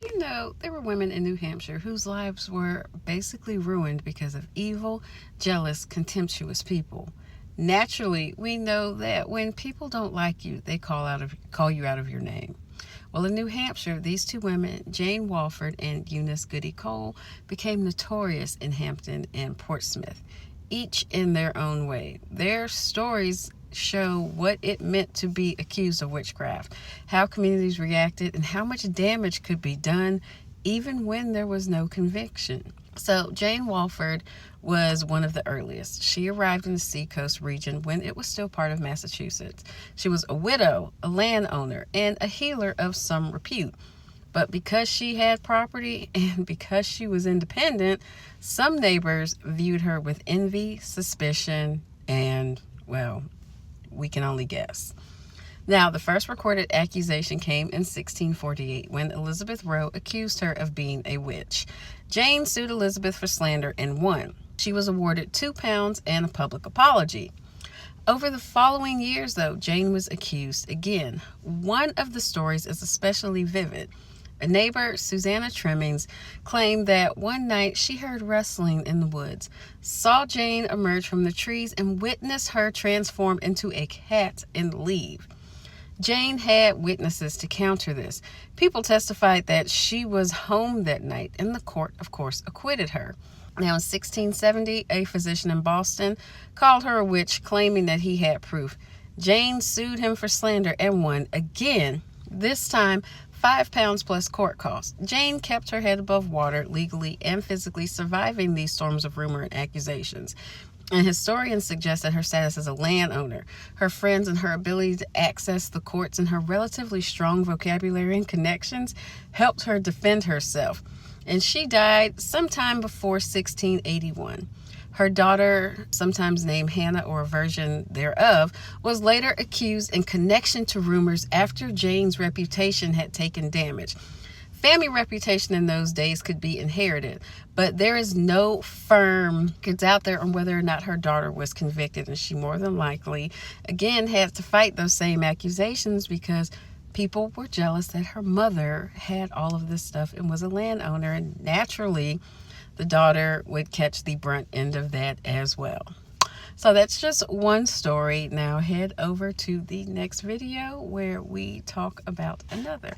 You know, there were women in New Hampshire whose lives were basically ruined because of evil, jealous, contemptuous people. Naturally, we know that when people don't like you, they call you out of your name. Well, in New Hampshire, these two women, Jane Walford and Eunice Goody Cole, became notorious in Hampton and Portsmouth, each in their own way. Their stories show what it meant to be accused of witchcraft, how communities reacted, and how much damage could be done even when there was no conviction. So, Jane Walford was one of the earliest. She arrived in the Seacoast region when it was still part of Massachusetts. She was a widow, a landowner, and a healer of some repute. But because she had property and because she was independent, some neighbors viewed her with envy, suspicion, and, well, we can only guess. Now, the first recorded accusation came in 1648 when Elizabeth Rowe accused her of being a witch. Jane sued Elizabeth for slander and won. She was awarded £2 and a public apology. Over the following years, though, Jane was accused again. One of the stories is especially vivid. A neighbor, Susanna Trimmings, claimed that one night she heard rustling in the woods, saw Jane emerge from the trees, and witnessed her transform into a cat and leave. Jane had witnesses to counter this. People testified that she was home that night, and the court, of course, acquitted her. Now, in 1670, a physician in Boston called her a witch, claiming that he had proof. Jane sued him for slander and won again, this time £5 plus court costs. Jane kept her head above water, legally and physically surviving these storms of rumor and accusations. And historians suggest that her status as a landowner, her friends, and her ability to access the courts, and her relatively strong vocabulary and connections helped her defend herself. And she died sometime before 1681. Her daughter, sometimes named Hannah or a version thereof, was later accused in connection to rumors after Jane's reputation had taken damage. Family reputation in those days could be inherited, but there is no firm records out there on whether or not her daughter was convicted, and she more than likely, again, had to fight those same accusations because people were jealous that her mother had all of this stuff and was a landowner, and naturally, the daughter would catch the brunt end of that as well. So that's just one story. Now head over to the next video where we talk about another.